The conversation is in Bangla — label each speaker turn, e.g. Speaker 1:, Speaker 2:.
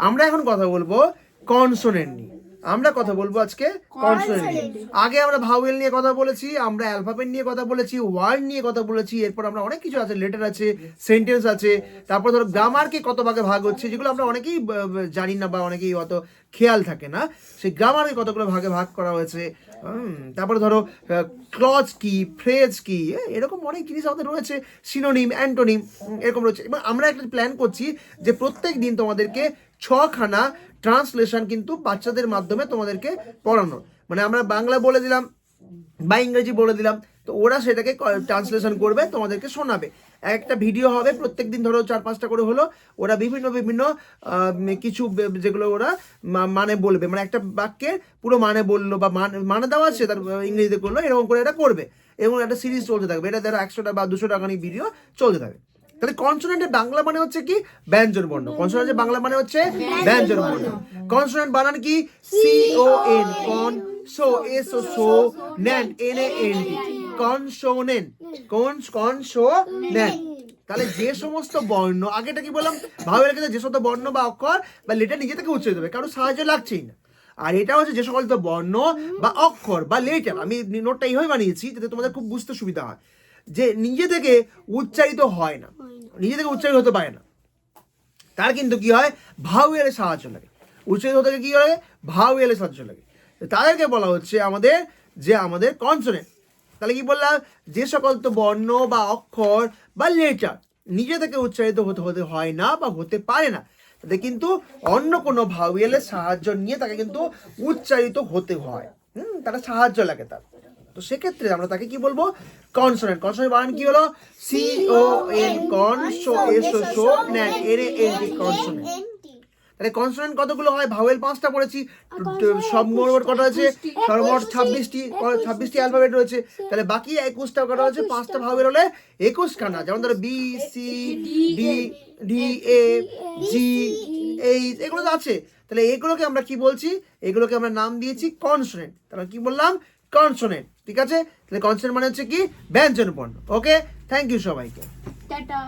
Speaker 1: আমরা এখন কথা বলবো কনসোনেন্ট নিয়ে। আমরা কথা বলবো আজকে কনসোনেন্ট নিয়ে। আগে আমরা ভাওয়েল নিয়ে কথা বলেছি, আমরা অ্যালফাবেট নিয়ে কথা বলেছি, ওয়ার্ড নিয়ে কথা বলেছি, এরপর আমরা অনেক কিছু আছে, লেটার আছে, সেন্টেন্স আছে, তারপর ধরো গ্রামারকে কত ভাগে ভাগ হচ্ছে, যেগুলো আমরা অনেকেই জানি না বা অনেকেই অত খেয়াল থাকে না, সেই গ্রামারকে কতগুলো ভাগে ভাগ করা হয়েছে। তারপরে ধরো ক্লজ কি, ফ্রেজ কি, এরকম অনেক জিনিস আমাদের রয়েছে, সিনোনিম, অ্যান্টোনিম, এরকম রয়েছে। এবং আমরা একটা প্ল্যান করছি যে প্রত্যেক দিন তোমাদেরকে 6খানা ট্রান্সলেশন কিন্তু বাচ্চাদের মাধ্যমে তোমাদেরকে পড়ানো, মানে আমরা বাংলা বলে দিলাম বা ইংরেজি বলে দিলাম, তো ওরা সেটাকে ট্রান্সলেশন করবে, তোমাদেরকে শোনাবে। একটা ভিডিও হবে প্রত্যেক দিন, ধরো 4-5টা করে হলো, ওরা বিভিন্ন বিভিন্ন কিছু যেগুলো ওরা মানে বলবে, মানে একটা বাক্যের পুরো মানে বললো বা মানে দেওয়া আছে তার ইংরেজিতে করলো, এরকম করে এটা করবে এবং একটা সিরিজ চলতে থাকবে। এটা ধরো 100টা বা 200টা ভিডিও চলতে থাকবে। তাহলে কনসোনেন্টের বাংলা মানে হচ্ছে কি? ব্যঞ্জন বর্ণ। কনসোনেন্টের বাংলা মানে হচ্ছে ব্যঞ্জন বর্ণ। কনসোনেন্ট বানান কি? CON, কন, সো, এসো, সো, নেন, NANT, কনসোনেন্ট, কনসোনেন্ট। তাহলে যে সমস্ত বর্ণ, আগেটা কি বললাম, ভাওয়েল ক্ষেত্রে যে সমস্ত বর্ণ বা অক্ষর বা লেটার নিজে থেকে উচ্চারিত হবে, কারোর সাহায্য লাগছেই না। আর এটা হচ্ছে যে সকল বর্ণ বা অক্ষর বা লেটার, আমি নোটটা এইভাবে বানিয়েছি যাতে তোমাদের খুব বুঝতে সুবিধা হয়, যে নিজে থেকে উচ্চারিত হয় না, নিজে থেকে উচ্চারিত হতে পারে না, তার কিন্তু কি হয়? ভাওয়েলের সাহায্য লাগে। উচ্চারিত হতে কি হয়? ভাওয়েলের সাহায্য লাগে। তাদেরকে বলা হচ্ছে আমাদের কনসোনেন্ট। তাহলে কি বললাম? যে সকল বর্ণ বা অক্ষর বা লেটার নিজে থেকে উচ্চারিত হতে হয় না বা হতে পারে না, তাতে কিন্তু অন্য কোনো ভাওয়েলের সাহায্য নিয়ে তাকে কিন্তু উচ্চারিত হতে হয়। তারা সাহায্য লাগে তার। তো সেক্ষেত্রে আমরা তাকে কি বলবো? কনসোনেন্ট। কনসোনেন্ট বানান কি হলো? CON, কন, সো, এসো, সো, নেন, NANT, কনসোনেন্ট। তাহলে কনসোনেন্ট কতগুলো হয়? ভাওয়েল 5টা পড়েছি, সব মোট কটা আছে? সর্বমোট 26টি অ্যালফাবেট রয়েছে। তাহলে বাকি 21টা কটা হচ্ছে? 5টা ভাওয়েল হলে 21খানা। যেমন ধরো BCDDEFGH, এগুলো তো আছে। তাহলে এগুলোকে আমরা কি বলছি? এগুলোকে আমরা নাম দিয়েছি কনসোনেন্ট। তাহলে কি বললাম? কনসোনেন্ট। ঠিক আছে? তাহলে কনসোনেন্ট মানে হচ্ছে কি? ব্যঞ্জন বর্ণ। ওকে, থ্যাংক ইউ সবাইকে।
Speaker 2: টাটা।